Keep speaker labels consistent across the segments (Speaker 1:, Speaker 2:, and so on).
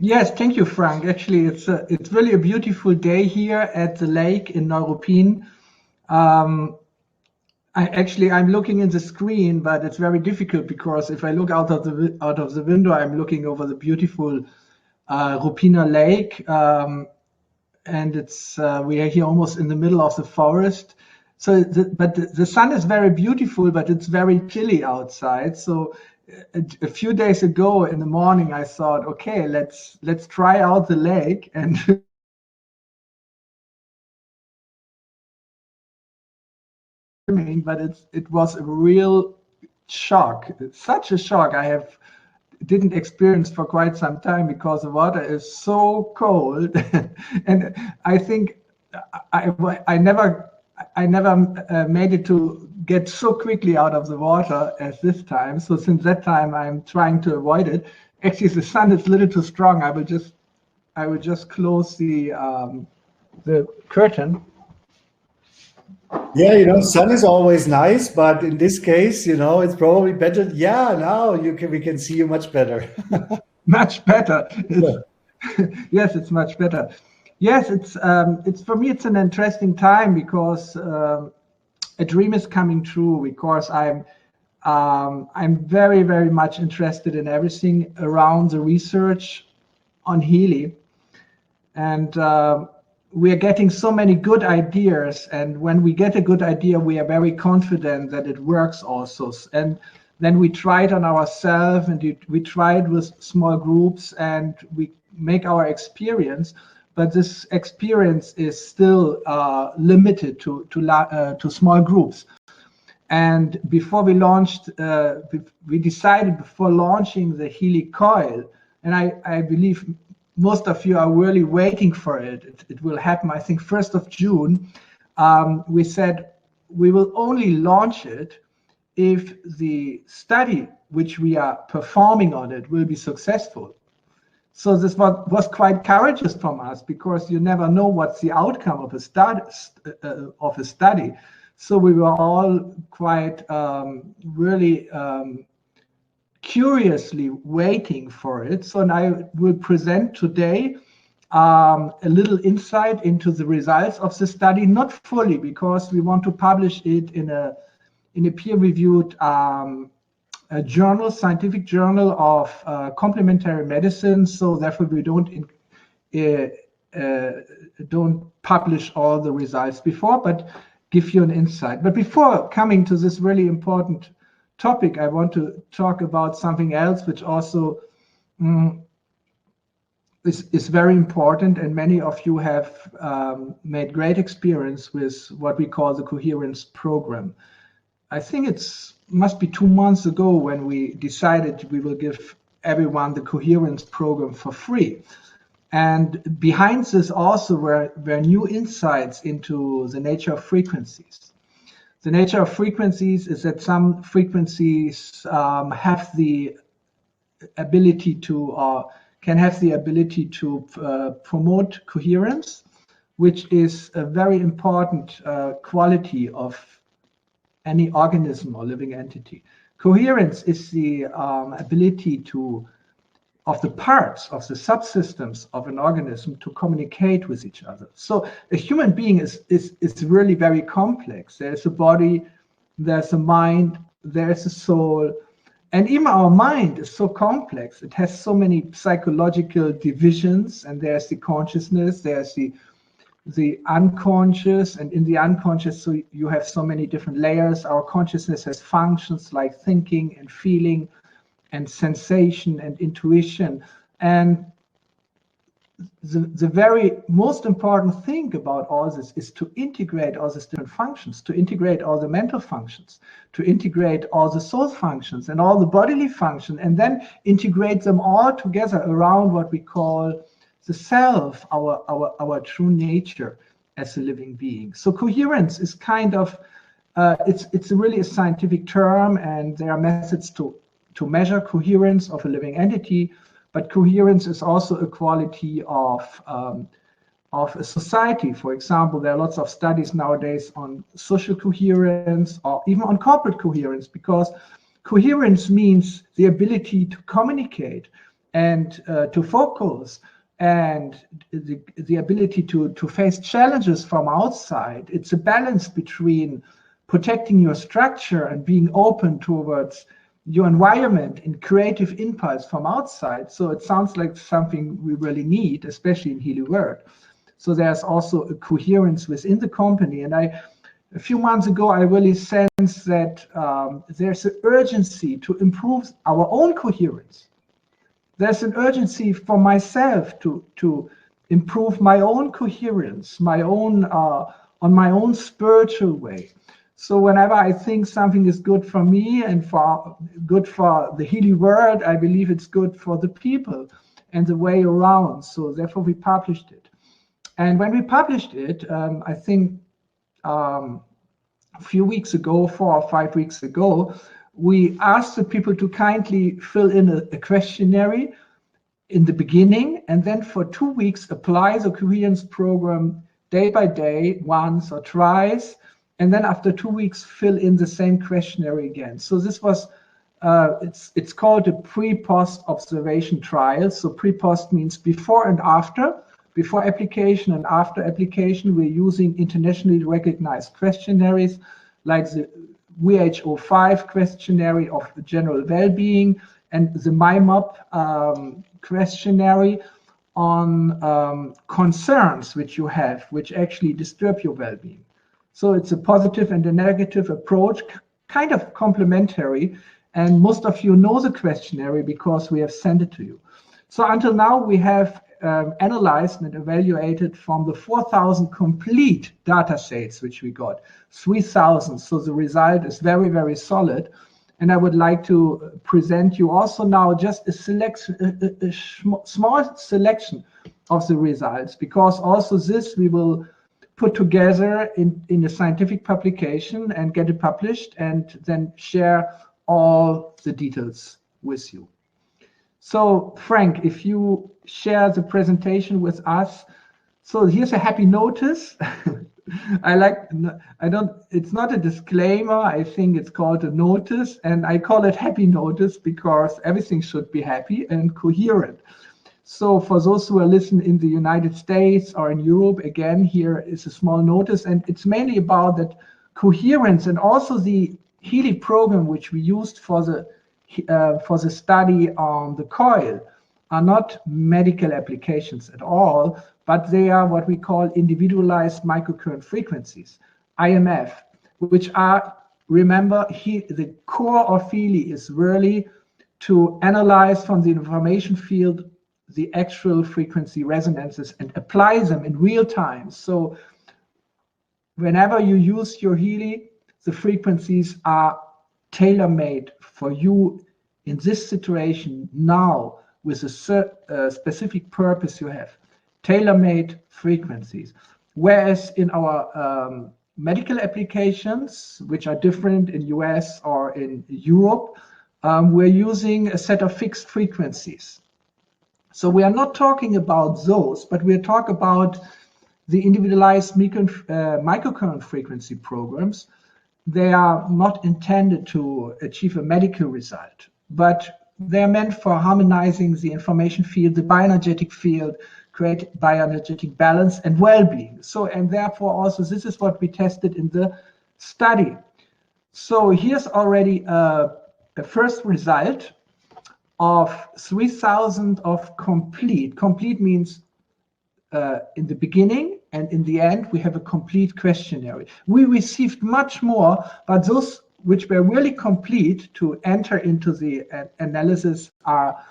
Speaker 1: Yes, thank you, Frank. Actually, it's really a beautiful day here at the lake in Neuruppin. Um, I'm looking in the screen, but it's very difficult because if I look out of the window, I'm looking over the beautiful Ruppiner Lake, and it's we are here almost in the middle of the forest. So, the sun is very beautiful, but it's very chilly outside. So, a few days ago in the morning, I thought, okay, let's try out the lake and but it was a real shock. It's such a shock didn't experience for quite some time because the water is so cold, and I think I, I never I never made it to get so quickly out of the water as this time. So since that time, I'm trying to avoid it. Actually, the sun is a little too strong. I will just close the curtain.
Speaker 2: Yeah, sun is always nice, but in this case, it's probably better. Yeah, now we can see you much better.
Speaker 1: Much better. Yes, it's much better. Yes, it's for me. It's an interesting time because a dream is coming true. Because I'm very very much interested in everything around the research on Healy, and we are getting so many good ideas. And when we get a good idea, we are very confident that it works also. And then we try it on ourselves, and we try it with small groups, and we make our experience. But this experience is still limited to small groups. And before we launched, we decided before launching the Healy Coil, and I believe most of you are really waiting for it. It will happen, I think, 1st of June. We said we will only launch it if the study which we are performing on it will be successful. So this was quite courageous from us, because you never know what's the outcome of a study. So we were all quite really curiously waiting for it. So I will present today a little insight into the results of the study, not fully, because we want to publish it in a peer-reviewed scientific journal of complementary medicine. So therefore, we don't publish all the results before, but give you an insight. But before coming to this really important topic, I want to talk about something else, which also is very important, and many of you have made great experience with what we call the coherence program. I think must be 2 months ago when we decided we will give everyone the coherence program for free. And behind this also were new insights into the nature of frequencies. The nature of frequencies is that some frequencies have the ability to, can have the ability to promote coherence, which is a very important quality of any organism or living entity. Coherence is the ability of the parts, of the subsystems of an organism to communicate with each other. So a human being is really very complex. There's a body, there's a mind, there's a soul, and even our mind is so complex. It has so many psychological divisions, and there's the consciousness, there's the unconscious, and in the unconscious, so you have so many different layers. Our consciousness has functions like thinking and feeling and sensation and intuition. And the very most important thing about all this is to integrate all these different functions, to integrate all the mental functions, to integrate all the soul functions and all the bodily functions, and then integrate them all together around what we call the self, our true nature as a living being. So coherence is kind of, it's really a scientific term, and there are methods to measure coherence of a living entity, but coherence is also a quality of a society. For example, there are lots of studies nowadays on social coherence or even on corporate coherence, because coherence means the ability to communicate and to focus, and the ability to face challenges from outside. It's a balance between protecting your structure and being open towards your environment and creative impulse from outside. So it sounds like something we really need, especially in Healy world. So there's also a coherence within the company. And a few months ago, I really sensed that there's an urgency to improve our own coherence. There's an urgency for myself to improve my own coherence, my own on my own spiritual way. So whenever I think something is good for me and good for the Healy world, I believe it's good for the people and the way around. So therefore we published it. And when we published it, I think a few weeks ago, 4 or 5 weeks ago, we asked the people to kindly fill in a questionnaire in the beginning, and then for 2 weeks apply the coherence program day by day, once or twice, and then after 2 weeks fill in the same questionnaire again. So this was it's called a pre-post observation trial. So pre-post means before and after. Before application and after application, we're using internationally recognized questionnaires like the WHO5 questionnaire of general well-being and the MIMOP questionnaire on concerns which you have, which actually disturb your well-being. So it's a positive and a negative approach, kind of complementary. And most of you know the questionnaire because we have sent it to you. So until now, we have analyzed and evaluated from the 4,000 complete data sets which we got, 3,000. So the result is very, very solid. And I would like to present you also now just a selection, a small selection of the results, because also this we will put together in a scientific publication and get it published and then share all the details with you. So Frank, if you share the presentation with us. So here's a happy notice. It's not a disclaimer. I think it's called a notice, and I call it happy notice because everything should be happy and coherent. So for those who are listening in the United States or in Europe, again, here is a small notice, and it's mainly about that coherence and also the Healy program, which we used for the study on the coil, are not medical applications at all, but they are what we call individualized microcurrent frequencies, IMF, which are, remember, the core of Healy is really to analyze from the information field the actual frequency resonances and apply them in real time. So whenever you use your Healy, the frequencies are tailor-made for you in this situation now with a specific purpose you have. Tailor-made frequencies. Whereas in our medical applications, which are different in US or in Europe, we're using a set of fixed frequencies. So we are not talking about those, but we're talking about the individualized microcurrent frequency programs. They are not intended to achieve a medical result, but they're meant for harmonizing the information field, the bioenergetic field, create bioenergetic balance and well-being. So, and therefore also this is what we tested in the study. So here's already a first result of 3,000 of complete. Complete means in the beginning and in the end, we have a complete questionnaire. We received much more, but those which were really complete to enter into the analysis are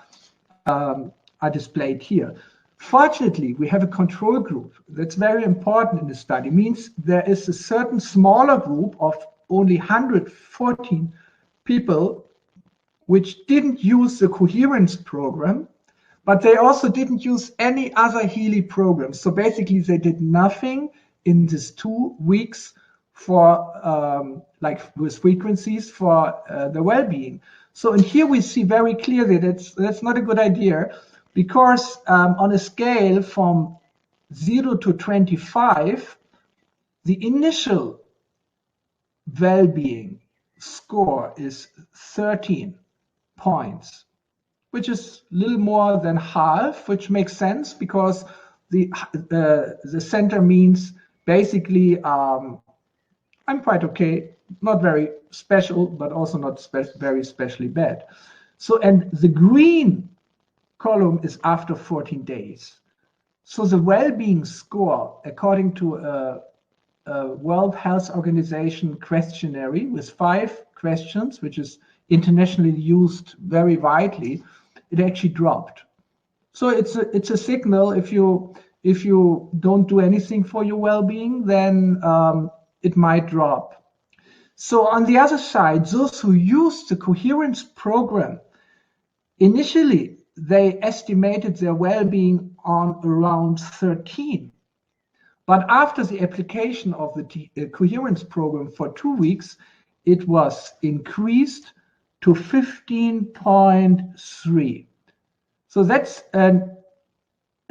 Speaker 1: displayed here. Fortunately, we have a control group. That's very important in the study. Means there is a certain smaller group of only 114 people which didn't use the coherence program, but they also didn't use any other Healy program. So basically they did nothing in these 2 weeks for like with frequencies for the well-being. So in here we see very clearly that's not a good idea, because on a scale from 0 to 25, the initial well-being score is 13 points. which is a little more than half, which makes sense because the center means basically I'm quite okay, not very special, but also not very especially bad. So, and the green column is after 14 days. So the well-being score, according to a World Health Organization questionnaire with 5 questions, which is internationally used very widely, it actually dropped. So it's a signal. If you don't do anything for your well-being, then it might drop. So on the other side, those who use the coherence program, initially they estimated their well-being on around 13. But after the application of the coherence program for 2 weeks, it was increased to 15.3. So that's a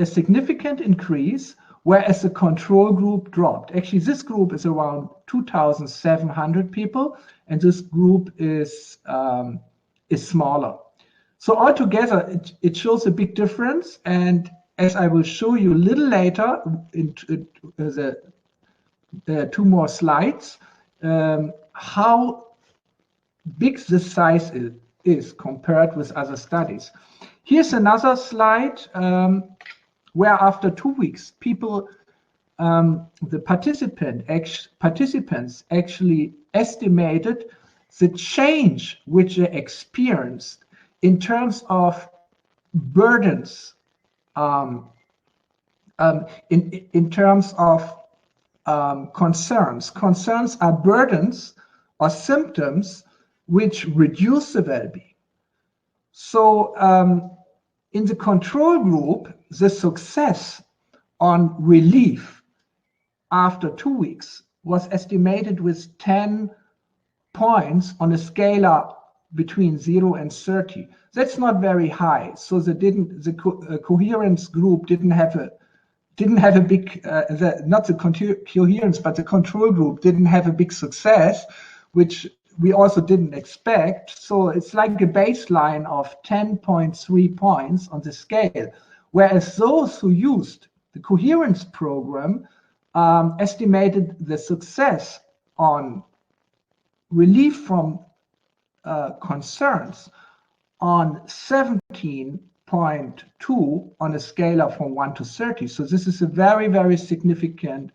Speaker 1: significant increase, whereas the control group dropped. Actually, this group is around 2,700 people, and this group is smaller. So altogether, it shows a big difference. And as I will show you a little later in the 2 more slides, how big the size is compared with other studies. Here's another slide where after 2 weeks, people, the participants actually estimated the change which they experienced in terms of burdens, in terms of concerns. Concerns are burdens or symptoms which reduce the well-being. So in the control group, the success on relief after 2 weeks was estimated with 10 points on a scala between 0 and 30. That's not very high. So the coherence group didn't have a big, not the coherence, but the control group didn't have a big success, which we also didn't expect. So it's like a baseline of 10.3 points on the scale, whereas those who used the coherence program estimated the success on relief from concerns on 17.2 on a scale from 1 to 30. So this is a very, very significant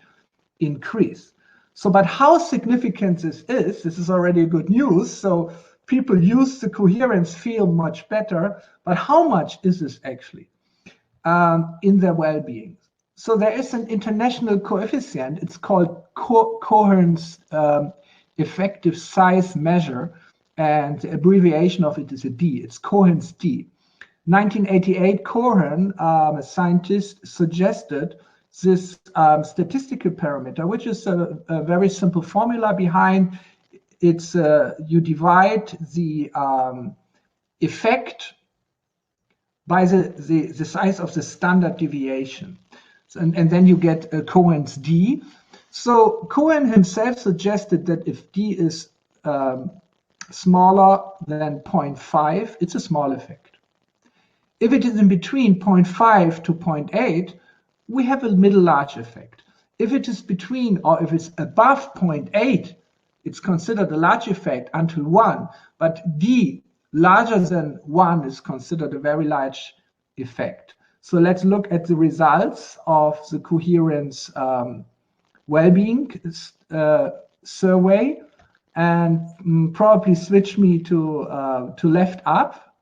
Speaker 1: increase. So, but how significant this is already good news. So people use the coherence, feel much better, but how much is this actually in their well-being? So there is an international coefficient. It's called coherence effective size measure, and the abbreviation of it is a D. It's Cohen's D. 1988, Cohen, a scientist, suggested this statistical parameter, which is a very simple formula behind. It's you divide the effect by the size of the standard deviation, and then you get Cohen's D. So Cohen himself suggested that if D is smaller than 0.5, it's a small effect. If it is in between 0.5 to 0.8, we have a middle large effect. If it is between, or if it's above 0.8, it's considered a large effect until 1, but D larger than 1 is considered a very large effect. So let's look at the results of the coherence well-being survey, and probably switch me to left up.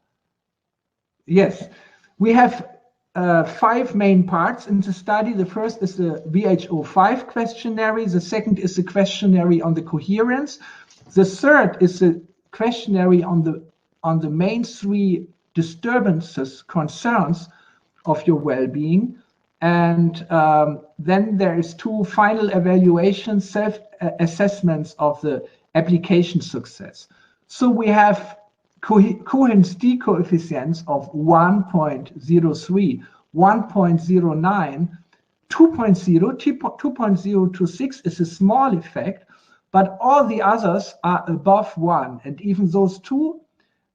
Speaker 1: Yes, we have 5 main parts in the study. The first is the WHO5 questionnaire. The second is the questionnaire on the coherence. The third is the questionnaire on the main 3 disturbances, concerns of your well-being. And then there is 2 final evaluations, self-assessments of the application success. So we have Cohen's D coefficients of 1.03, 1.09, 2.0, 2.026 is a small effect, but all the others are above 1. And even those 2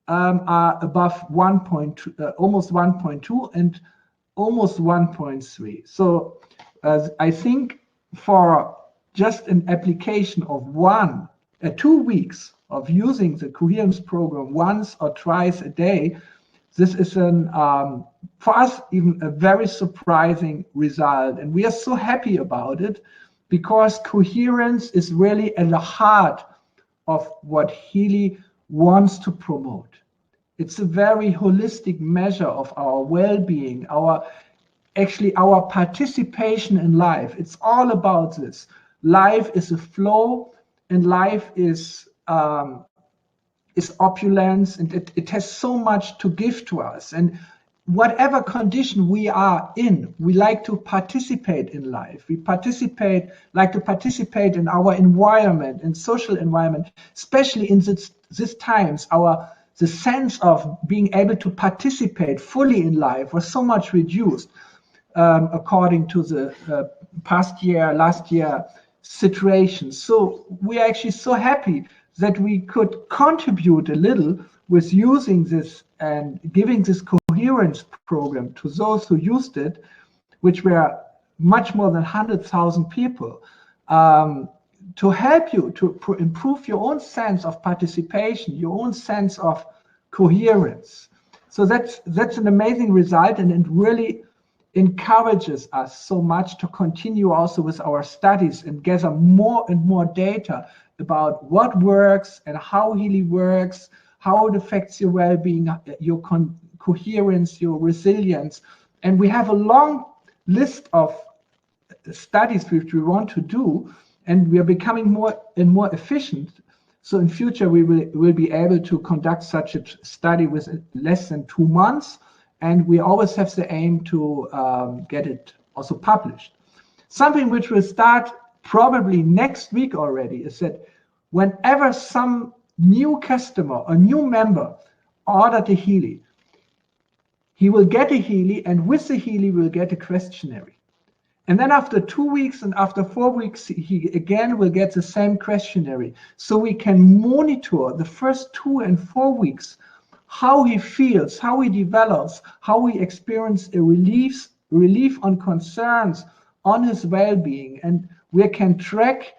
Speaker 1: are above 1.2, almost 1.2 and almost 1.3. So I think for just an application of 2 weeks of using the coherence program once or twice a day, this is for us even a very surprising result, and we are so happy about it because coherence is really at the heart of what Healy wants to promote. It's a very holistic measure of our well-being, our participation in life. It's all about this. Life is a flow, and life is opulence, and it has so much to give to us. And whatever condition we are in, we like to participate in life. We like to participate in our environment, in social environment, especially in these times. The sense of being able to participate fully in life was so much reduced according to the last year situation. So we are actually so happy that we could contribute a little with using this and giving this coherence program to those who used it, which were much more than 100,000 people, to help you to improve your own sense of participation, your own sense of coherence. So that's an amazing result, and it really encourages us so much to continue also with our studies and gather more and more data about what works and how Healy works, how it affects your well-being, your coherence, your resilience. And we have a long list of studies which we want to do, and we are becoming more and more efficient. So in future, we will be able to conduct such a study with less than 2 months, and we always have the aim to get it also published. Something which will start probably next week already is that whenever some new customer or new member ordered a Healy, he will get a Healy, and with the Healy will get a questionnaire. And then after 2 weeks and after 4 weeks, he again will get the same questionnaire. So we can monitor the first 2 and 4 weeks, how he feels, how he develops, how he experiences a relief on concerns, on his well-being. And we can track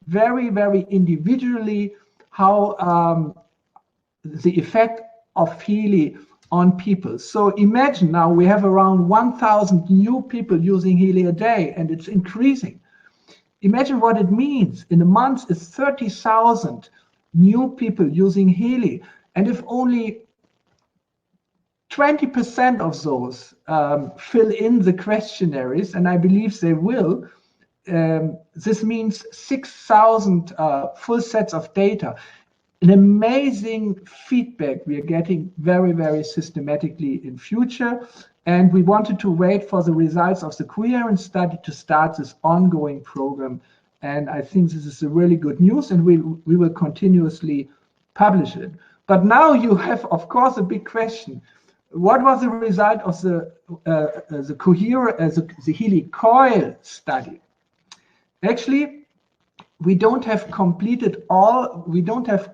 Speaker 1: very, very individually how the effect of Healy on people. So imagine now we have around 1,000 new people using Healy a day, and it's increasing. Imagine what it means. In a month, it's 30,000 new people using Healy. And if only 20% of those fill in the questionnaires, and I believe they will, this means 6,000 full sets of data. An amazing feedback we are getting very, very systematically in future. And we wanted to wait for the results of the coherence study to start this ongoing program. And I think this is a really good news, and we will continuously publish it. But now you have, of course, a big question. What was the result of the Healy Coil study? Actually, we don't have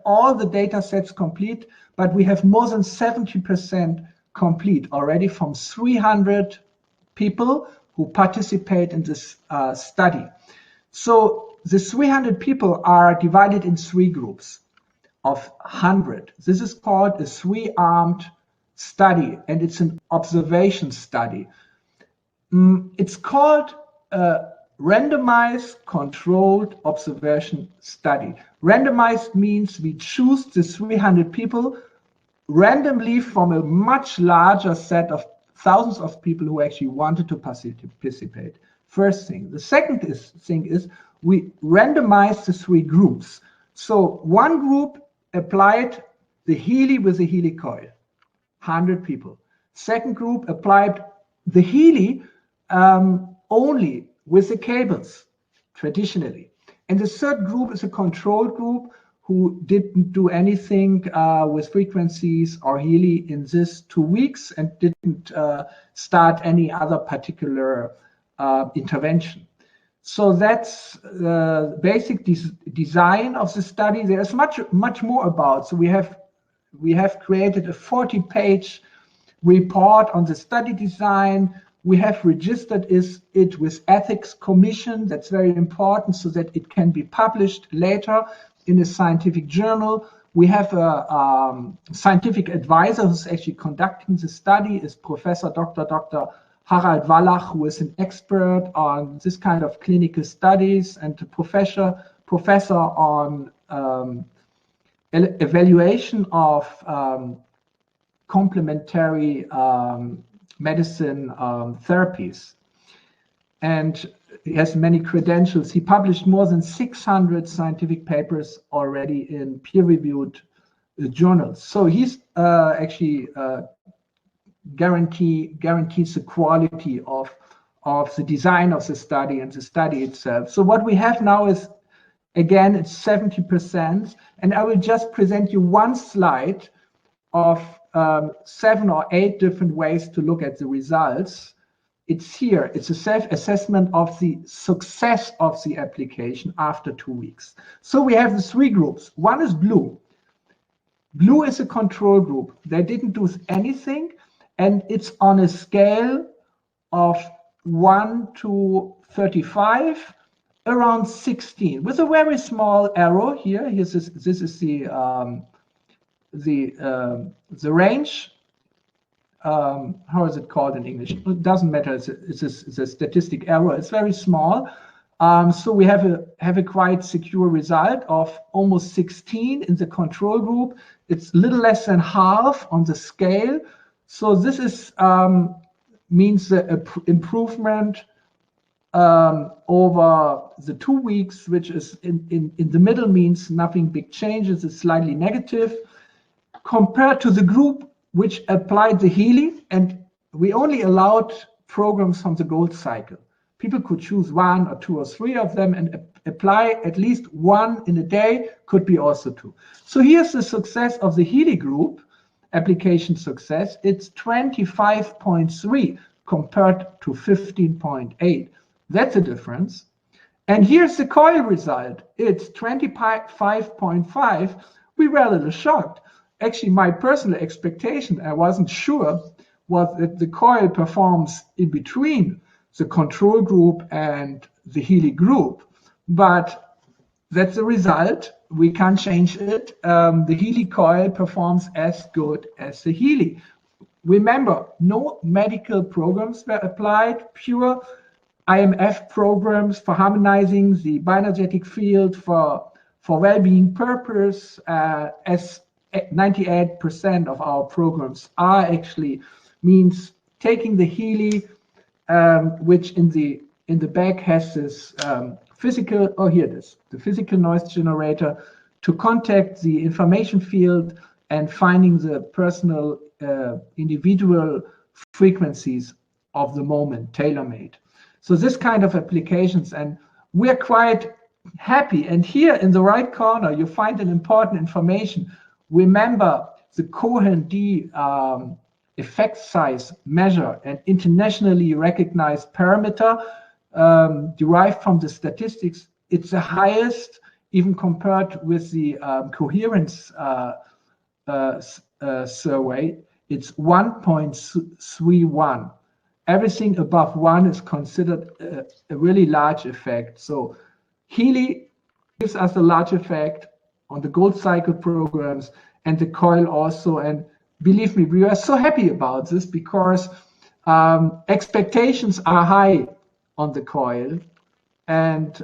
Speaker 1: all the data sets complete, but we have more than 70% complete already from 300 people who participate in this study. So the 300 people are divided in 3 groups of 100. This is called a 3-armed study, and it's an observation study. It's called randomized controlled observation study. Randomized means we choose the 300 people randomly from a much larger set of thousands of people who actually wanted to participate. First thing. The second thing is we randomized the 3 groups. So one group applied the Healy with the Healy Coil, 100 people. Second group applied the Healy only with the cables, traditionally. And the third group is a control group who didn't do anything with frequencies or Healy in this 2 weeks and didn't start any other particular intervention. So that's the basic design of the study. There's much more about. So we have we have created a 40-page report on the study design. We have registered it with Ethics Commission. That's very important so that it can be published later in a scientific journal. We have a scientific advisor who's actually conducting the study, is Professor Dr. Harald Wallach, who is an expert on this kind of clinical studies, and a professor on evaluation of complementary medicine therapies. And he has many credentials. He published more than 600 scientific papers already in peer-reviewed journals. So he's actually guarantees the quality of the design of the study and the study itself. So what we have now is, again, it's 70%. And I will just present you one slide of 7 or 8 different ways to look at the results. It's here. It's a self-assessment of the success of the application after 2 weeks. So we have the 3 groups. One is blue. Blue is a control group. They didn't do anything, and it's on a scale of 1 to 35, around 16, with a very small arrow here. This is the range. How is it called in English? It doesn't matter. It's a statistic error. It's very small. So we have a quite secure result of almost 16 in the control group. It's a little less than half on the scale. So this is means the improvement over the 2 weeks, which is in the middle means nothing big changes. It's slightly negative compared to the group which applied the Healy, and we only allowed programs from the gold cycle. People could choose 1 or 2 or 3 of them and apply at least 1 in a day, could be also 2. So here's the success of the Healy group, application success. It's 25.3 compared to 15.8. That's a difference. And here's the Coil result. It's 25.5. We were a little shocked. Actually, my personal expectation, I wasn't sure, was that the Coil performs in between the control group and the Healy group. But that's the result. We can't change it. The Healy Coil performs as good as the Healy. Remember, no medical programs were applied, pure IMF programs for harmonizing the bioenergetic field for well-being purpose, as 98% of our programs are actually means taking the Healy, which in the back has this physical, oh here it is, the physical noise generator to contact the information field and finding the personal individual frequencies of the moment, tailor-made. So this kind of applications, and we're quite happy. And here in the right corner, you find an important information. Remember the Cohen-D effect size measure, an internationally recognized parameter derived from the statistics. It's the highest even compared with the coherence survey. It's 1.31. Everything above 1 is considered a really large effect. So Healy gives us a large effect on the gold cycle programs, and the Coil also. And believe me, we are so happy about this because expectations are high on the Coil, and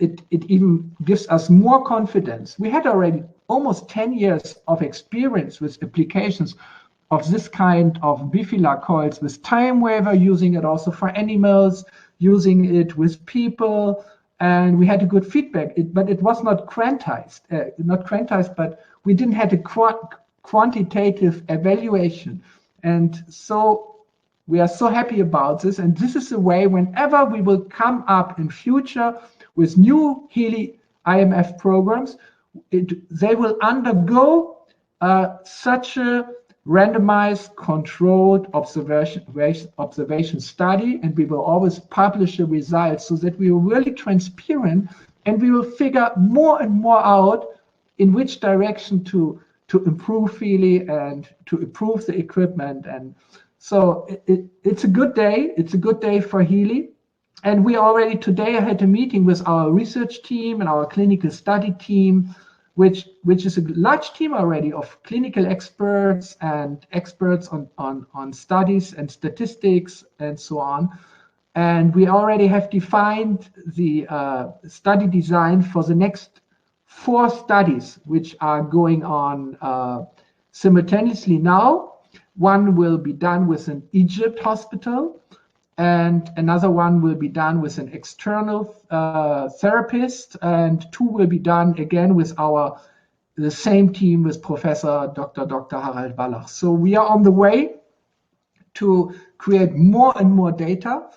Speaker 1: it even gives us more confidence. We had already almost 10 years of experience with applications of this kind of bifilar coils with time waver, using it also for animals, using it with people, and we had a good feedback. But it was not quantized, but we didn't have a quantitative evaluation. And so we are so happy about this. And this is the way, whenever we will come up in future with new Healy IMF programs, they will undergo such a randomized controlled observation study, and we will always publish the results so that we are really transparent, and we will figure more and more out in which direction to to improve Healy and to improve the equipment. And so it's a good day. It's a good day for Healy. And we already today had a meeting with our research team and our clinical study team, which is a large team already of clinical experts and experts on studies and statistics and so on. And we already have defined the study design for the next 4 studies, which are going on simultaneously now. One will be done with an Egypt hospital, and another one will be done with an external therapist, and 2 will be done again with the same team with Professor Dr. Harald Wallach. So we are on the way to create more and more data.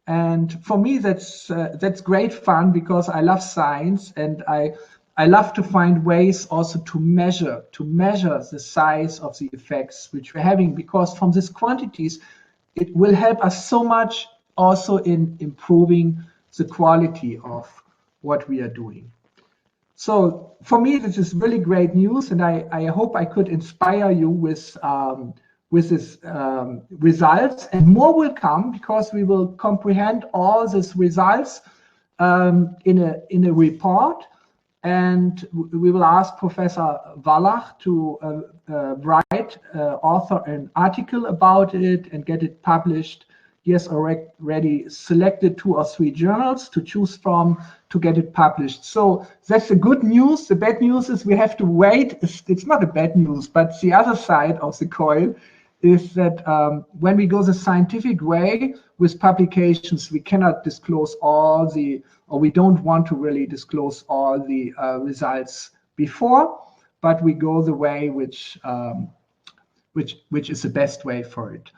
Speaker 1: And for me, that's great fun, because I love science, and I love to find ways also to measure the size of the effects which we're having, because from these quantities, it will help us so much also in improving the quality of what we are doing. So for me, this is really great news, and I hope I could inspire you with these results, and more will come, because we will comprehend all these results in a report, and we will ask Professor Wallach to author an article about it and get it published. He has already selected 2 or 3 journals to choose from to get it published. So that's the good news. The bad news is we have to wait. It's not a bad news, but the other side of the coil is that when we go the scientific way with publications, we cannot disclose all or we don't want to really disclose all the results before, but we go the way which is the best way for it.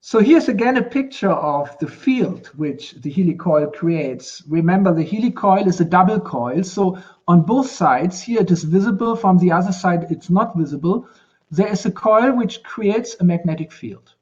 Speaker 1: So here's again a picture of the field which the Healy coil creates. Remember, the Healy coil is a double coil. So on both sides, here it is visible, from the other side it's not visible. There is a coil which creates a magnetic field,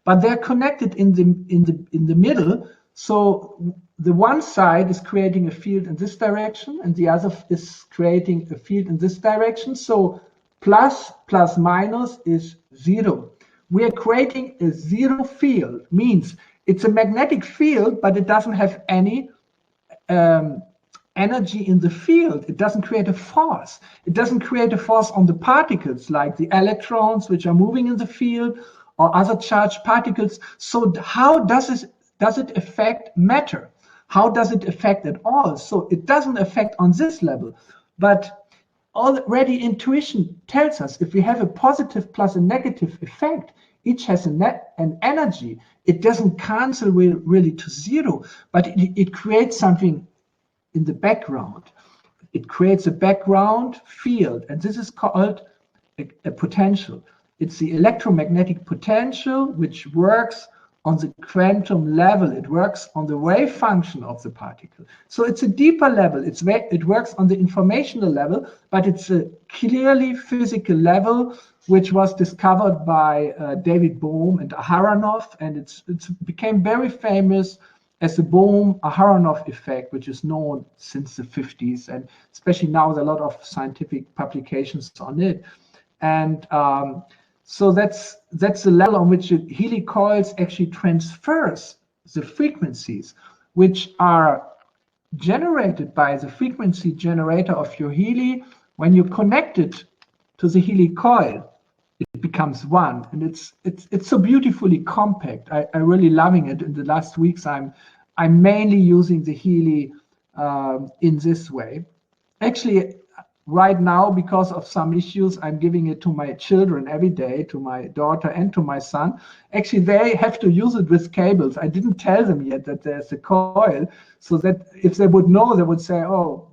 Speaker 1: but they're connected in the middle. So the one side is creating a field in this direction, and the other is creating a field in this direction. So plus minus is 0. We are creating a 0 field, means it's a magnetic field, but it doesn't have any energy in the field. It doesn't create a force. It doesn't create a force on the particles, like the electrons which are moving in the field or other charged particles. So how does it affect matter? How does it affect at all? So it doesn't affect on this level, but already intuition tells us if we have a positive plus a negative effect, each has an energy. It doesn't cancel really to 0, but it creates something in the background. It creates a background field, and this is called a potential. It's the electromagnetic potential which works on the quantum level. It works on the wave function of the particle. So it's a deeper level. It works on the informational level, but it's a clearly physical level which was discovered by David Bohm and Aharonov, and it became very famous as the Bohm-Aharonov effect, which is known since the 50s, and especially now there are a lot of scientific publications on it. And so that's the level on which Healy coils actually transfers the frequencies, which are generated by the frequency generator of your Healy. When you connect it to the Healy coil, it becomes 1, and it's so beautifully compact. I'm really loving it. In the last weeks, I'm mainly using the Healy in this way. Actually, right now, because of some issues, I'm giving it to my children every day, to my daughter and to my son. Actually, they have to use it with cables. I didn't tell them yet that there's a coil, so that if they would know, they would say, "Oh,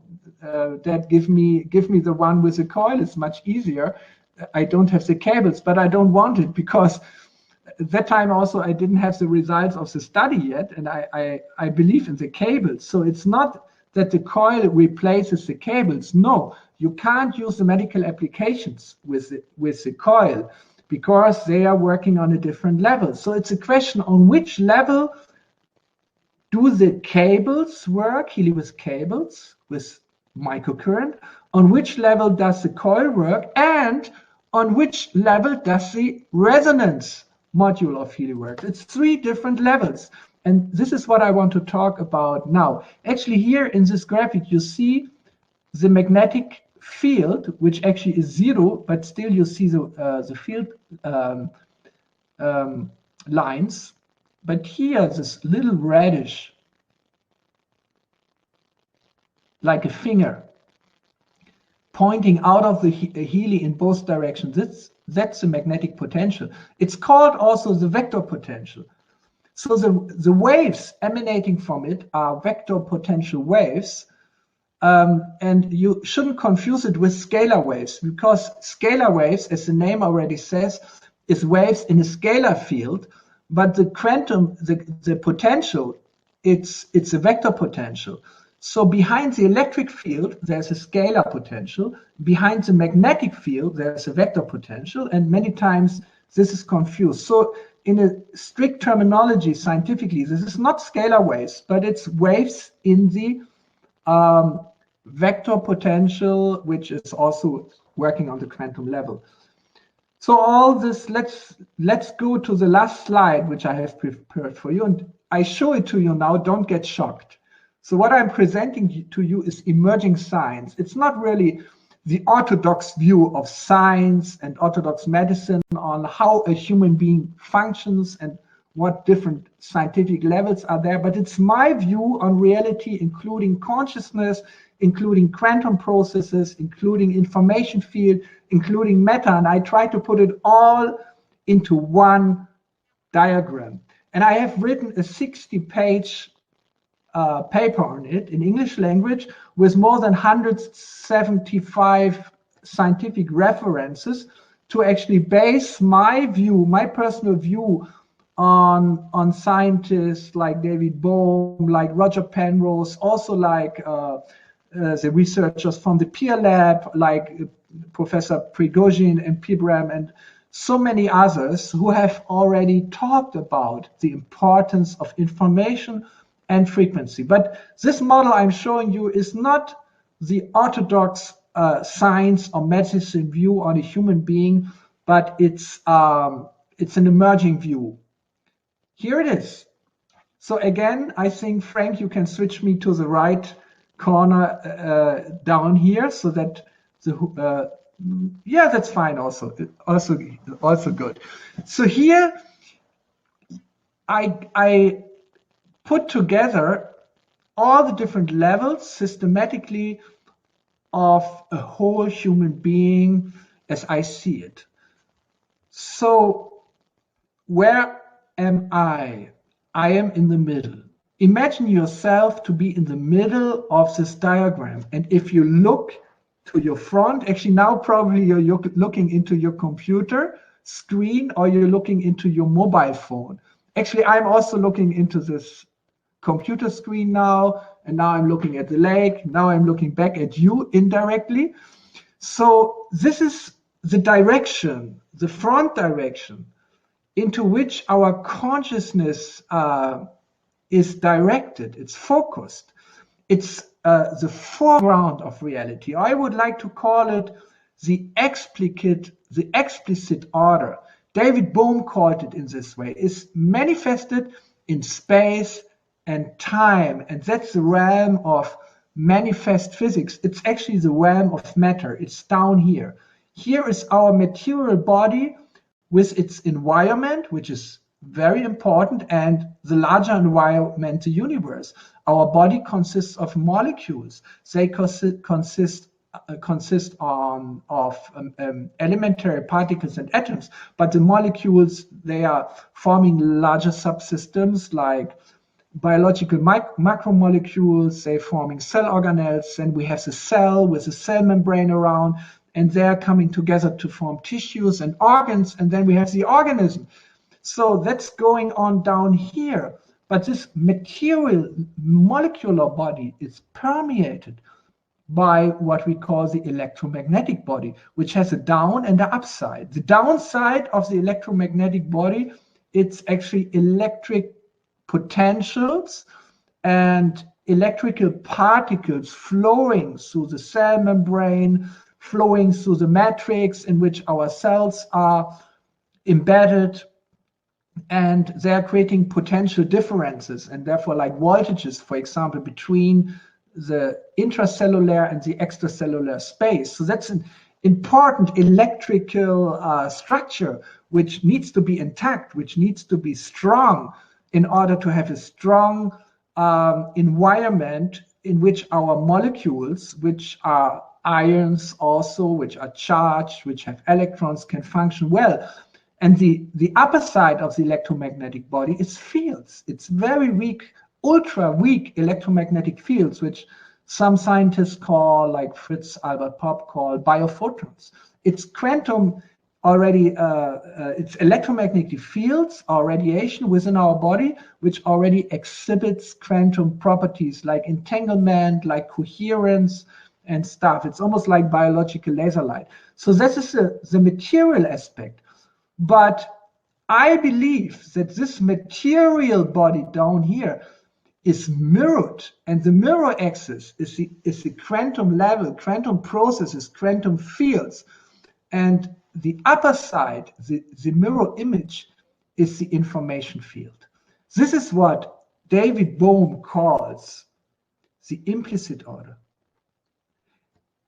Speaker 1: Dad, give me the one with the coil. It's much easier. I don't have the cables," but I don't want it, because at that time also I didn't have the results of the study yet, and I believe in the cables. So it's not that the coil replaces the cables. No, you can't use the medical applications with the coil, because they are working on a different level. So it's a question on which level do the cables work, Healy with cables, with microcurrent, on which level does the coil work, and on which level does the resonance module of Healy work. It's 3 different levels. And this is what I want to talk about now. Actually, here in this graphic, you see the magnetic field, which actually is 0, but still you see the field lines. But here, this little reddish, like a finger, pointing out of the Healy in both directions, that's the magnetic potential. It's called also the vector potential. So the waves emanating from it are vector potential waves. And you shouldn't confuse it with scalar waves, because scalar waves, as the name already says, is waves in a scalar field. But the quantum, the potential, it's a vector potential. So behind the electric field, there's a scalar potential. Behind the magnetic field, there's a vector potential. And many times this is confused. So in a strict terminology, scientifically, this is not scalar waves, but it's waves in the vector potential, which is also working on the quantum level. So all this, let's go to the last slide, which I have prepared for you. And I show it to you now, don't get shocked. So what I'm presenting to you is emerging science. It's not really the orthodox view of science and orthodox medicine on how a human being functions and what different scientific levels are there, but it's my view on reality, including consciousness, including quantum processes, including information field, including matter, and I try to put it all into one diagram. And I have written a 60-page paper on it in English language with more than 175 scientific references to actually base my view, my personal view on scientists like David Bohm, like Roger Penrose, also like the researchers from the Peer Lab, like Professor Prigozhin and Pibram, and so many others who have already talked about the importance of information and frequency. But this model I'm showing you is not the orthodox science or medicine view on a human being, but it's an emerging view. Here it is. So again, I think, Frank, you can switch me to the right corner down here, so that the yeah, that's fine. Also good. So here I put together all the different levels systematically of a whole human being as I see it. So where am I? I am in the middle. Imagine yourself to be in the middle of this diagram. And if you look to your front, actually now probably you're looking into your computer screen or you're looking into your mobile phone. Actually, I'm also looking into this computer screen now, and now I'm looking at the lake. Now I'm looking back at you indirectly. So this is the direction, the front direction into which our consciousness is directed. It's focused. It's the foreground of reality. I would like to call it the explicit order. David Bohm called it in this way. It's manifested in space and time, and that's the realm of manifest physics. It's actually the realm of matter. It's down here. Here is our material body with its environment, which is very important, and the larger environment, the universe. Our body consists of molecules. They consist of elementary particles and atoms, but the molecules, they are forming larger subsystems like biological macromolecules. They're forming cell organelles, and we have the cell with a cell membrane around, and they're coming together to form tissues and organs, and then we have the organism. So that's going on down here. But this material molecular body is permeated by what we call the electromagnetic body, which has a down and an upside. The downside of the electromagnetic body, it's actually electric potentials, and electrical particles flowing through the cell membrane, flowing through the matrix in which our cells are embedded, and they are creating potential differences, and therefore like voltages, for example, between the intracellular and the extracellular space. So that's an important electrical structure which needs to be intact, which needs to be strong in order to have a strong environment in which our molecules, which are ions also, which are charged, which have electrons, can function well. And the upper side of the electromagnetic body is fields. It's very weak, ultra weak electromagnetic fields, which some scientists call, like Fritz Albert Popp call, biophotons. It's quantum already, it's electromagnetic fields or radiation within our body, which already exhibits quantum properties like entanglement, like coherence and stuff. It's almost like biological laser light. So this is the material aspect. But I believe that this material body down here is mirrored, and the mirror axis is the quantum level, quantum processes, quantum fields, and the upper side, the mirror image, is the information field. This is what David Bohm calls the implicit order.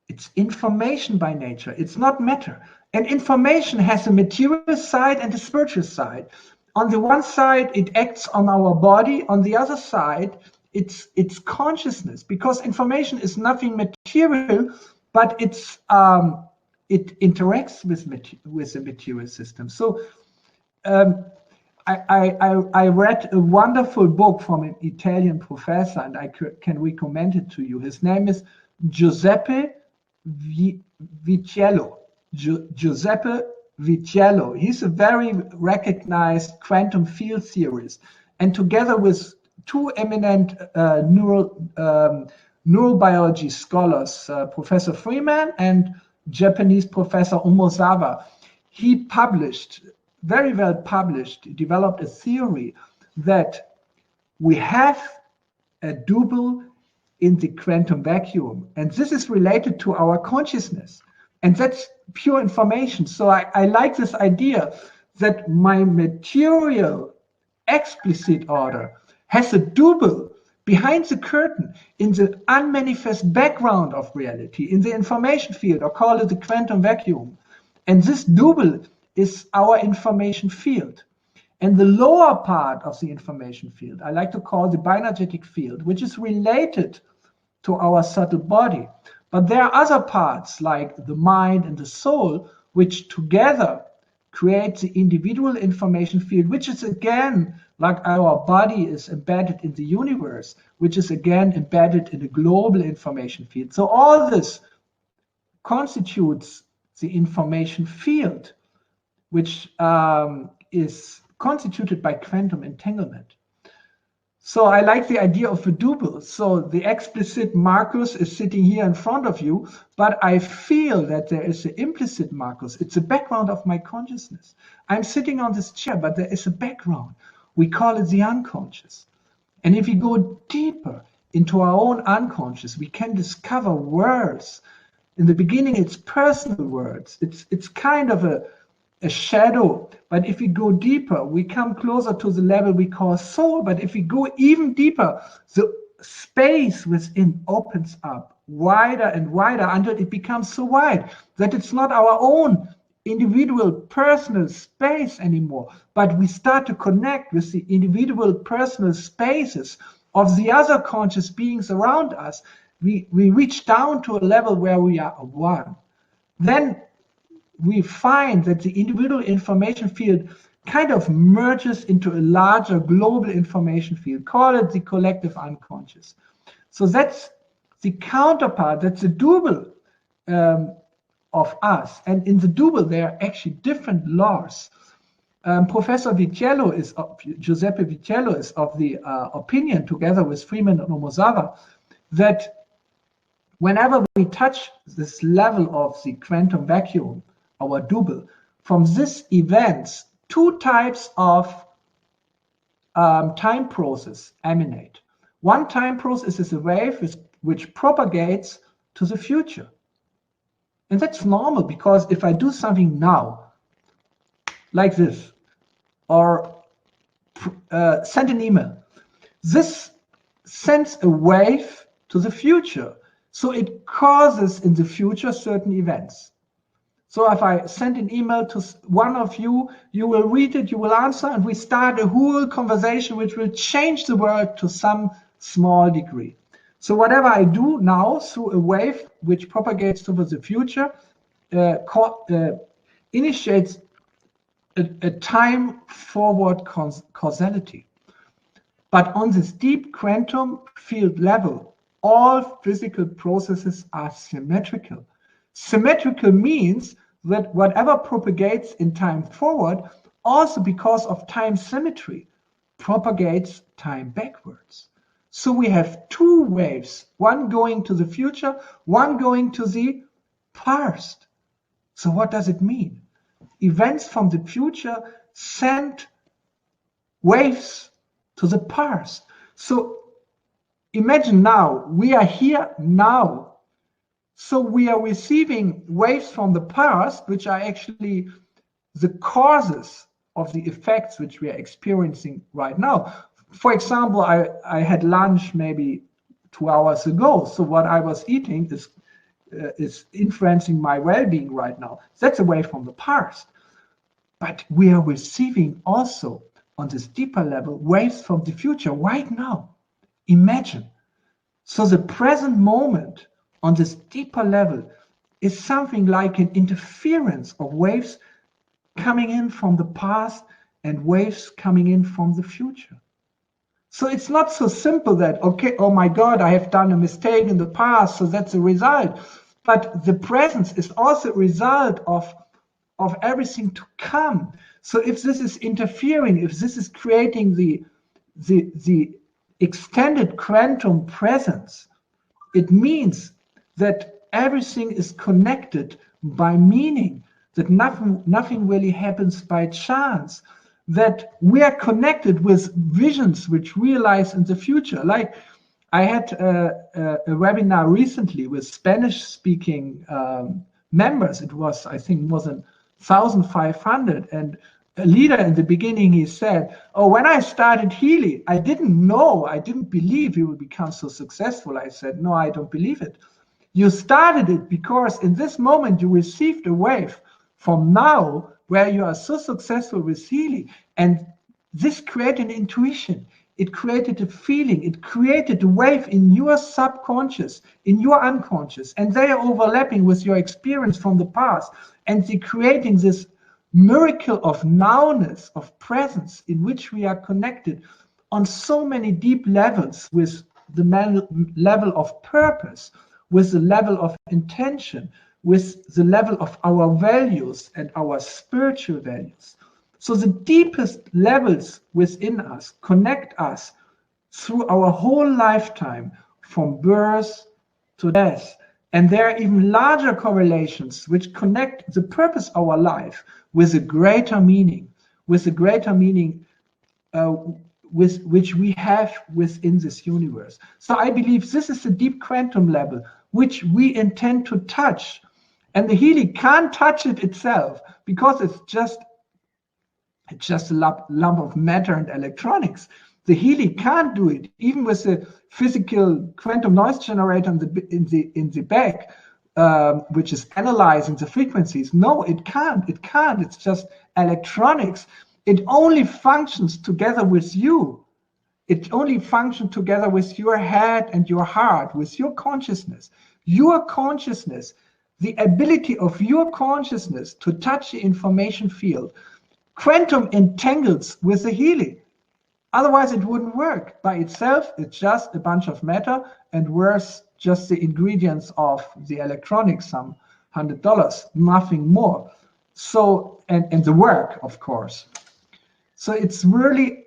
Speaker 1: It's information by nature. It's not matter. And information has a material side and a spiritual side. On the one side, it acts on our body. On the other side, it's consciousness, because information is nothing material, but it interacts with the material system. So I read a wonderful book from an Italian professor, and I can recommend it to you. His name is Giuseppe Vitiello. Giuseppe Vitiello. He's a very recognized quantum field theorist, and together with two eminent neurobiology scholars, Professor Freeman and Japanese Professor Omozawa, he published, very well published, developed a theory that we have a double in the quantum vacuum, and this is related to our consciousness. And that's pure information. So I like this idea that my material explicit order has a double behind the curtain in the unmanifest background of reality, in the information field, or call it the quantum vacuum. And this double is our information field. And the lower part of the information field, I like to call the bioenergetic field, which is related to our subtle body. But there are other parts like the mind and the soul, which together create the individual information field, which is again, like our body is embedded in the universe, which is again embedded in a global information field. So all this constitutes the information field, which is constituted by quantum entanglement. So I like the idea of a double. So the explicit Marcus is sitting here in front of you, but I feel that there is an implicit Marcus. It's a background of my consciousness. I'm sitting on this chair, but there is a background. We call it the unconscious. And if we go deeper into our own unconscious, we can discover words. In the beginning, it's personal words. It's kind of a shadow. But if we go deeper, we come closer to the level we call soul. But if we go even deeper, the space within opens up wider and wider until it becomes so wide that it's not our own individual personal space anymore, but we start to connect with the individual personal spaces of the other conscious beings around us. We reach down to a level where we are one. Then we find that the individual information field kind of merges into a larger global information field. Call it the collective unconscious. So that's the counterpart, that's the double of us. And in the double, there are actually different laws. Professor Vitiello Giuseppe Vitiello is of the opinion, together with Freeman and Omozawa, that whenever we touch this level of the quantum vacuum, our double, from this events, two types of time process emanate. One time process is a wave which propagates to the future. And that's normal, because if I do something now, like this, or send an email, this sends a wave to the future. So it causes in the future certain events. So if I send an email to one of you, you will read it, you will answer, and we start a whole conversation which will change the world to some small degree. So whatever I do now through a wave which propagates to the future initiates a time forward causality. But on this deep quantum field level, all physical processes are symmetrical. Symmetrical means that whatever propagates in time forward, also because of time symmetry, propagates time backwards. So we have two waves, one going to the future, one going to the past. So what does it mean? Events from the future send waves to the past. So imagine now, we are here now. So we are receiving waves from the past, which are actually the causes of the effects which we are experiencing right now. For example, I had lunch maybe 2 hours ago. So what I was eating is influencing my well-being right now. That's a wave from the past. But we are receiving also on this deeper level waves from the future right now. Imagine. So the present moment on this deeper level is something like an interference of waves coming in from the past and waves coming in from the future. So it's not so simple that, okay, oh my God, I have done a mistake in the past, so that's a result. But the presence is also a result of everything to come. So if this is interfering, if this is creating the extended quantum presence, it means that everything is connected by meaning, that nothing really happens by chance, that we are connected with visions which realize in the future. Like I had a webinar recently with Spanish-speaking members. It was, I think, more than 1,500. And a leader in the beginning, he said, oh, when I started Healy, I didn't believe you would become so successful. I said, no, I don't believe it. You started it because in this moment you received a wave from now where you are so successful with Healy. And this created an intuition. It created a feeling. It created a wave in your subconscious, in your unconscious. And they are overlapping with your experience from the past. And they're creating this miracle of nowness, of presence, in which we are connected on so many deep levels, with the level of purpose, with the level of intention, with the level of our values and our spiritual values. So the deepest levels within us connect us through our whole lifetime, from birth to death. And there are even larger correlations which connect the purpose of our life with a greater meaning, with which we have within this universe. So I believe this is a deep quantum level which we intend to touch. And the Healy can't touch it itself because it's just a lump of matter and electronics. The Healy can't do it, even with the physical quantum noise generator in the back, which is analyzing the frequencies. No, it can't. It can't. It's just electronics. It only functions together with you. It only functions together with your head and your heart, with your consciousness. Your consciousness, the ability of your consciousness to touch the information field, quantum entangles with the Healy. Otherwise, it wouldn't work. By itself, it's just a bunch of matter, and worse, just the ingredients of the electronics, some $100, nothing more. So, and the work, of course. So it's really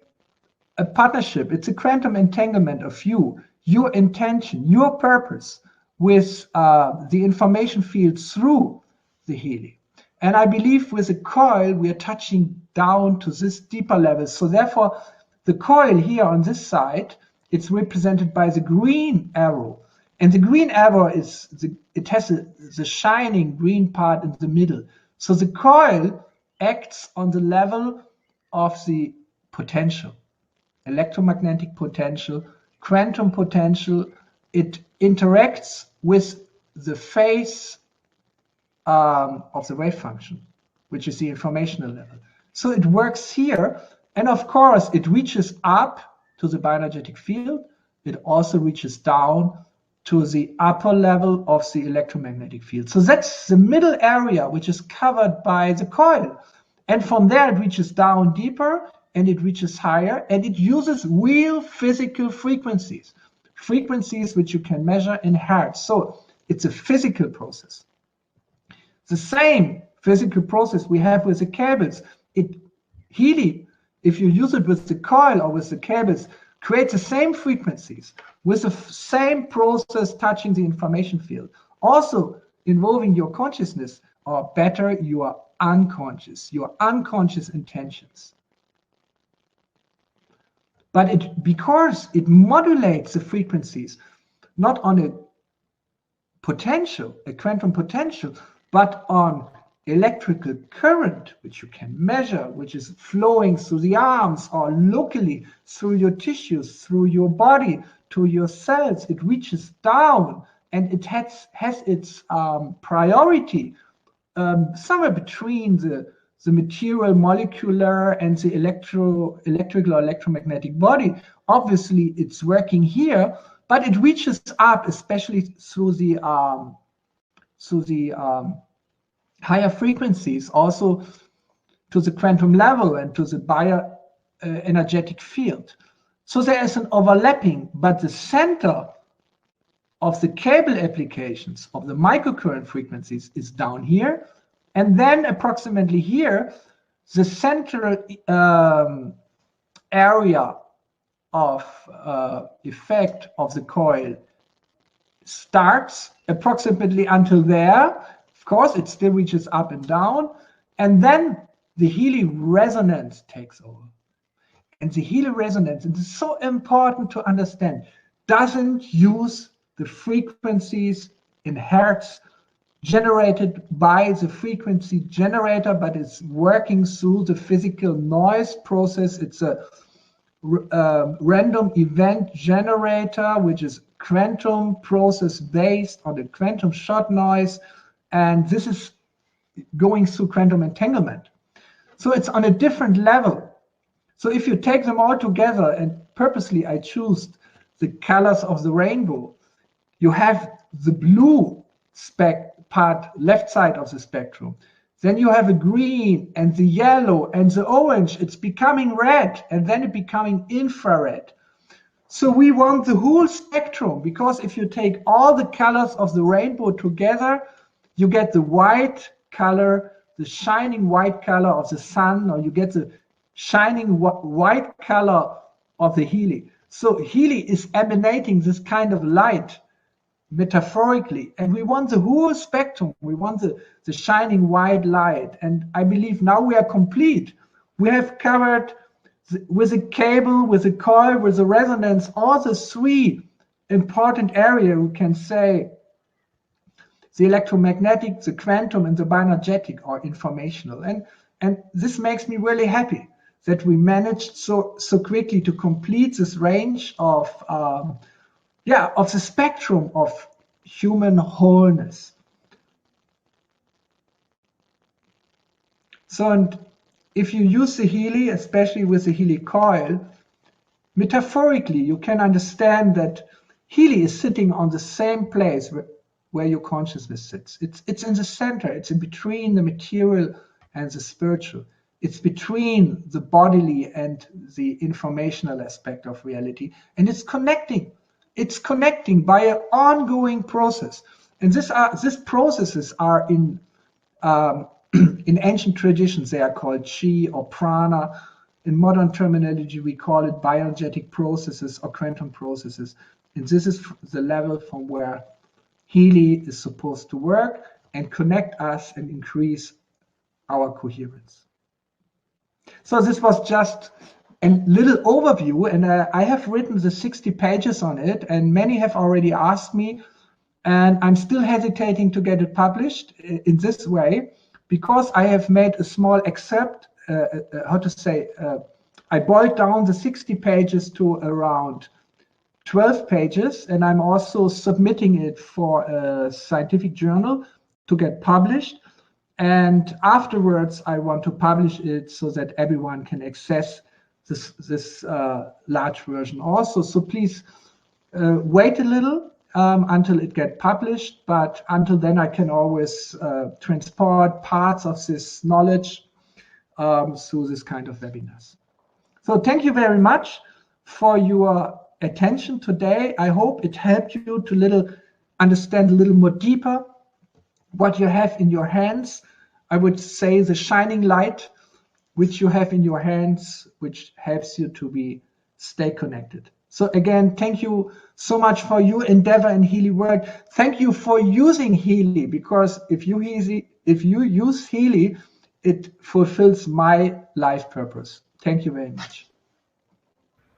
Speaker 1: a partnership. It's a quantum entanglement of you, your intention, your purpose with the information field through the Healy. And I believe with the coil, we are touching down to this deeper level. So therefore, the coil here on this side it's represented by the green arrow. And the green arrow is, it has the shining green part in the middle. So the coil acts on the level of the potential, electromagnetic potential, quantum potential. It interacts with the phase of the wave function, which is the informational level. So it works here, and of course it reaches up to the bioenergetic field. It also reaches down to the upper level of the electromagnetic field. So that's the middle area which is covered by the coil. And from there it reaches down deeper and it reaches higher, and it uses real physical frequencies which you can measure in hertz. So it's a physical process. The same physical process we have with the cables. Healy, if you use it with the coil or with the cables, creates the same frequencies with the same process touching the information field, also involving your consciousness, or better, your unconscious intentions. But because it modulates the frequencies, not on a potential, a quantum potential, but on electrical current, which you can measure, which is flowing through the arms or locally through your tissues, through your body, to your cells. It reaches down, and it has its priority somewhere between the material, molecular, and the electrical or electromagnetic body. Obviously, it's working here, but it reaches up, especially through the higher frequencies, also to the quantum level and to the bioenergetic field. So there is an overlapping, but the center of the cable applications of the microcurrent frequencies is down here. And then approximately here, the central area of effect of the coil starts approximately until there. Of course, it still reaches up and down. And then the Healy resonance takes over. And the Healy resonance, and it's so important to understand, doesn't use the frequencies in hertz generated by the frequency generator, but it's working through the physical noise process. It's a random event generator, which is quantum process based on the quantum shot noise. And this is going through quantum entanglement. So it's on a different level. So if you take them all together, and purposely I choose the colors of the rainbow, you have the blue part, left side of the spectrum. Then you have a green and the yellow and the orange. It's becoming red, and then it becoming infrared. So we want the whole spectrum, because if you take all the colors of the rainbow together, you get the white color, the shining white color of the sun, or you get the shining white color of the Healy. So Healy is emanating this kind of light metaphorically, and we want the whole spectrum. We want the shining white light, and I believe now we are complete. We have covered with a cable, with a coil, with a resonance, all the three important areas, we can say, the electromagnetic, the quantum, and the bioenergetic, or informational. And this makes me really happy that we managed so quickly to complete this range of the spectrum of human wholeness. So, and if you use the Healy, especially with the Healy coil, metaphorically, you can understand that Healy is sitting on the same place where your consciousness sits. It's in the center. It's in between the material and the spiritual. It's between the bodily and the informational aspect of reality, and it's connecting. It's connecting by an ongoing process. And these processes are in ancient traditions, they are called chi or prana. In modern terminology, we call it bioenergetic processes or quantum processes. And this is the level from where Healy is supposed to work and connect us and increase our coherence. So this was just little overview, and I have written the 60 pages on it, and many have already asked me, and I'm still hesitating to get it published in this way, because I have made a small excerpt, I boiled down the 60 pages to around 12 pages, and I'm also submitting it for a scientific journal to get published. And afterwards, I want to publish it so that everyone can access this large version also. So please wait a little until it gets published, but until then I can always transport parts of this knowledge through this kind of webinars. So thank you very much for your attention today. I hope it helped you to understand a little more deeper what you have in your hands. I would say the shining light which you have in your hands, which helps you to stay connected. So again, thank you so much for your endeavor in Healy work. Thank you for using Healy, because if you use Healy, it fulfills my life purpose. Thank you very much.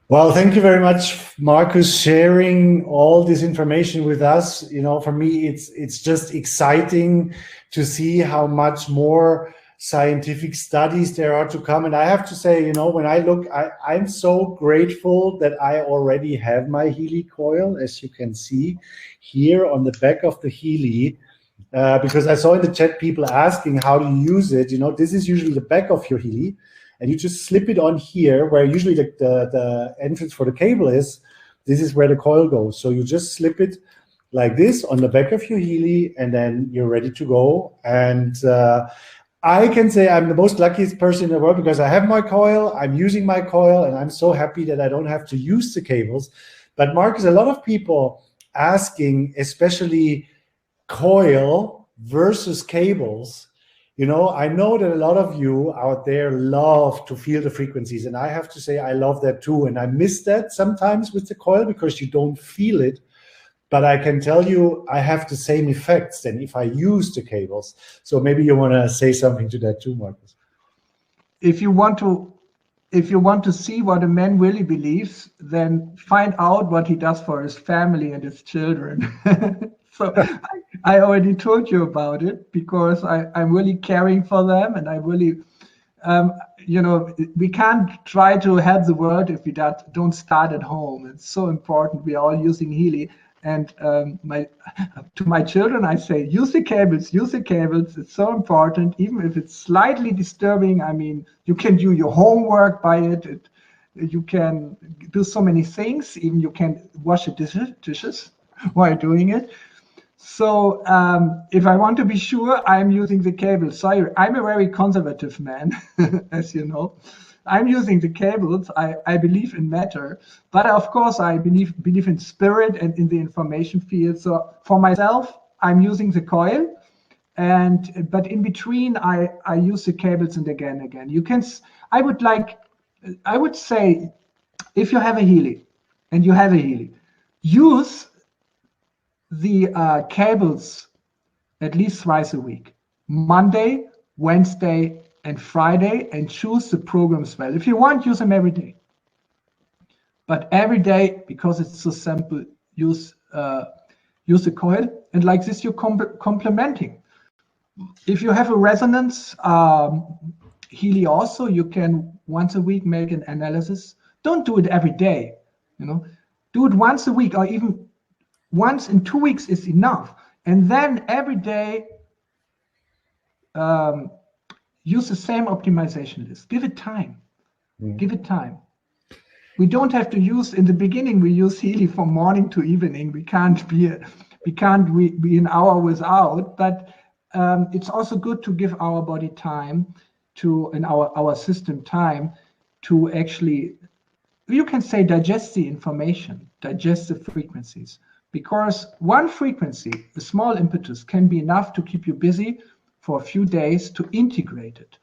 Speaker 2: Well, thank you very much, Marcus, sharing all this information with us. You know, for me, it's just exciting to see how much more scientific studies there are to come. And I have to say, you know, when I look, I'm so grateful that I already have my Healy coil, as you can see here on the back of the Healy, because I saw in the chat people asking how to use it. You know, this is usually the back of your Healy, and you just slip it on here where usually the entrance for the cable is. This is where the coil goes. So you just slip it like this on the back of your Healy, and then you're ready to go. And I can say I'm the most luckiest person in the world, because I have my coil, I'm using my coil, and I'm so happy that I don't have to use the cables. But Marcus, a lot of people asking, especially coil versus cables. You know, I know that a lot of you out there love to feel the frequencies, and I have to say I love that too. And I miss that sometimes with the coil because you don't feel it. But I can tell you I have the same effects than if I use the cables. So maybe you want to say something to that too, Marcus.
Speaker 1: If you want to see what a man really believes, then find out what he does for his family and his children. So I already told you about it, because I'm really caring for them, and I really, you know, we can't try to help the world if we don't start at home. It's so important. We are all using Healy. And to my children, I say, use the cables, use the cables. It's so important, even if it's slightly disturbing. I mean, you can do your homework by it. You can do so many things. Even you can wash the dishes while doing it. So if I want to be sure, I'm using the cable. Sorry, I'm a very conservative man, as you know. I'm using the cables. I believe in matter, but of course I believe in spirit and in the information field. So for myself, I'm using the coil, but in between I use the cables, and again. You can. I would say, if you have a Healy, and you have a Healy, use the cables at least twice a week, Monday, Wednesday, and Friday, and choose the programs well. If you want, use them every day. But every day, because it's so simple, use the coil, and like this you're complementing. If you have a resonance Healy also, you can once a week make an analysis. Don't do it every day, you know. Do it once a week, or even once in 2 weeks is enough. And then every day use the same optimization list. Give it time. Give it time. We don't have to use, in the beginning, we use Healy from morning to evening. We can't be an hour without, but it's also good to give our body time and our system time to actually, you can say, digest the information, digest the frequencies. Because one frequency, a small impetus, can be enough to keep you busy for a few days to integrate it.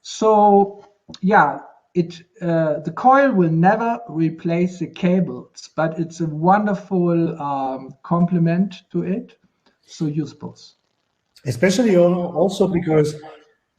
Speaker 1: So yeah, the coil will never replace the cables, but it's a wonderful complement to it. So use both.
Speaker 2: Especially also because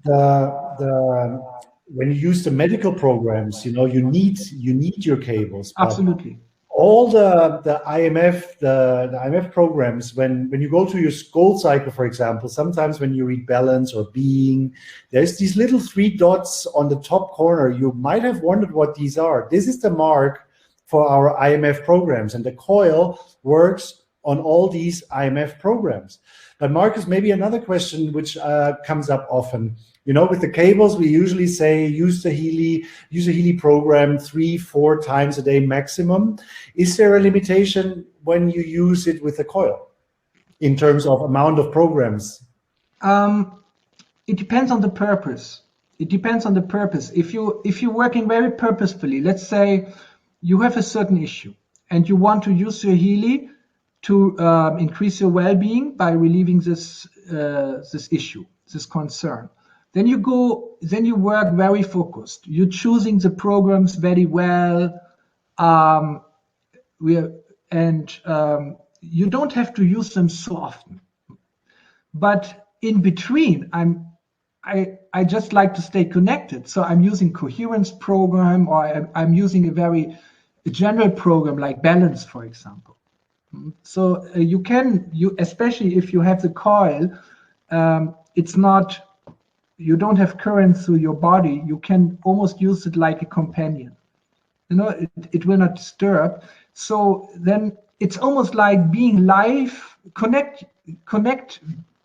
Speaker 2: the when you use the medical programs, you need your cables. But
Speaker 1: Absolutely.
Speaker 2: all the IMF programs, when you go to your gold cycle, for example, sometimes when you read balance or being, there's these little 3 dots on the top corner. You might have wondered what these are. This is the mark for our IMF programs, and the Coil works on all these IMF programs. But Marcus, maybe another question which comes up often. With the cables, we usually say use a Healy program 3-4 times a day maximum. Is there a limitation when you use it with the Coil in terms of amount of programs?
Speaker 1: It depends on the purpose. If you're working very purposefully, let's say you have a certain issue and you want to use your Healy to increase your well-being by relieving this issue, this concern. Then you work very focused. You're choosing the programs very well, you don't have to use them so often. But in between, I just like to stay connected. So I'm using coherence program, or I'm using a general program like balance, for example. So you especially if you have the Coil, you don't have current through your body. You can almost use it like a companion. It will not disturb. So then it's almost like being live,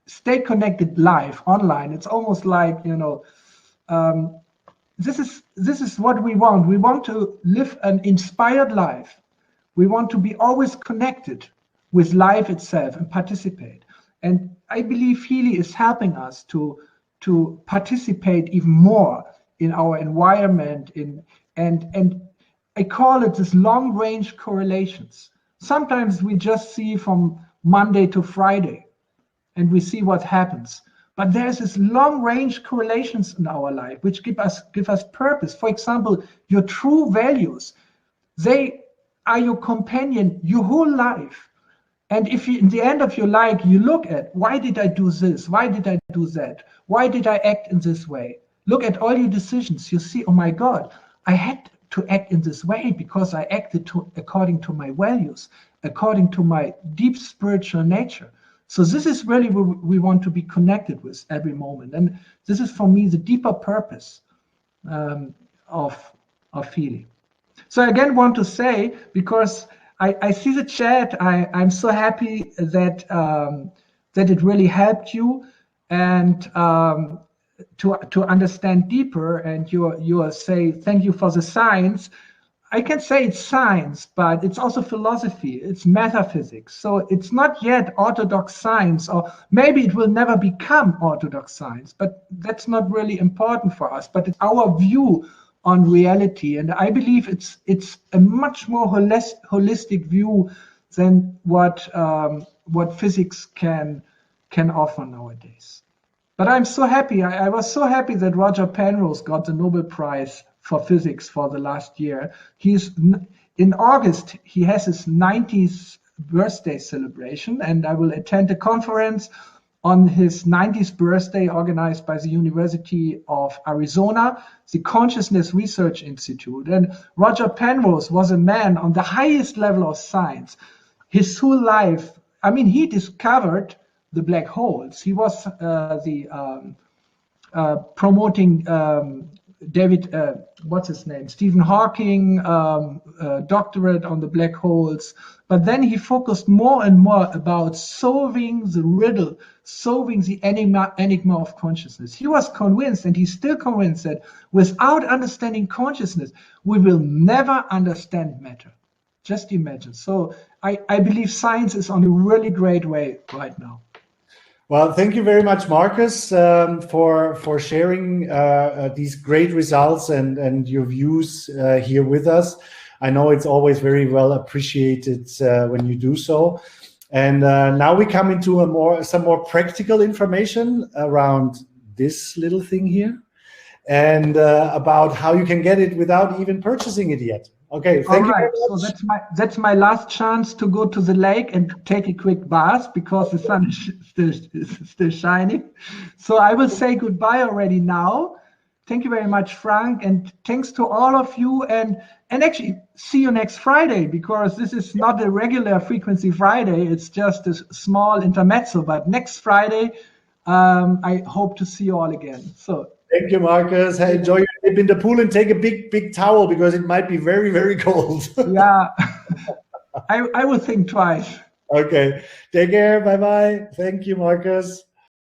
Speaker 1: stay connected live online. It's almost like, this is what we want. We want to live an inspired life. We want to be always connected with life itself and participate. And I believe Healy is helping us to participate even more in our environment, and I call it this long-range correlations. Sometimes we just see from Monday to Friday and we see what happens. But there's this long-range correlations in our life which give us purpose. For example, your true values, they are your companion your whole life. And if you, in the end of your life, you look at, why did I do this? Why did I do that? Why did I act in this way? Look at all your decisions. You see, oh my God, I had to act in this way because I acted according to my values, according to my deep spiritual nature. So this is really what we want to be connected with every moment. And this is for me the deeper purpose of Healy. So I again want to say, because I see the chat, I'm so happy that it really helped you and to understand deeper. And you say thank you for the science. I can say it's science, but it's also philosophy. It's metaphysics. So it's not yet orthodox science, or maybe it will never become orthodox science. But that's not really important for us. But it's our view on reality, and I believe it's a much more holistic view than what physics can offer nowadays. But I'm so happy. I was so happy that Roger Penrose got the Nobel Prize for physics for the last year. In August he has his 90th birthday celebration, and I will attend a conference on his 90th birthday organized by the University of Arizona, the Consciousness Research Institute. And Roger Penrose was a man on the highest level of science. His whole life, he discovered the black holes. He was promoting Stephen Hawking, doctorate on the black holes. But then he focused more and more about solving the riddle, solving the enigma of consciousness. He was convinced, and he's still convinced, that without understanding consciousness, we will never understand matter. Just imagine. So I believe science is on a really great way right now.
Speaker 2: Well, thank you very much, Marcus, for sharing these great results and your views here with us. I know it's always very well appreciated when you do so. And now we come into some more practical information around this little thing here, and about how you can get it without even purchasing it yet. Okay, thank you very much.
Speaker 1: So that's my last chance to go to the lake and take a quick bath, because the sun is still shining. So I will say goodbye already now. Thank you very much, Frank, and thanks to all of you. And actually, see you next Friday, because this is not a regular Frequency Friday. It's just a small intermezzo. But next Friday, I hope to see you all again. So
Speaker 2: thank you, Marcus. Hey, enjoy your dip in the pool and take a big towel, because it might be very, very cold.
Speaker 1: Yeah, I will think twice.
Speaker 2: Okay, take care. Bye bye. Thank you, Marcus.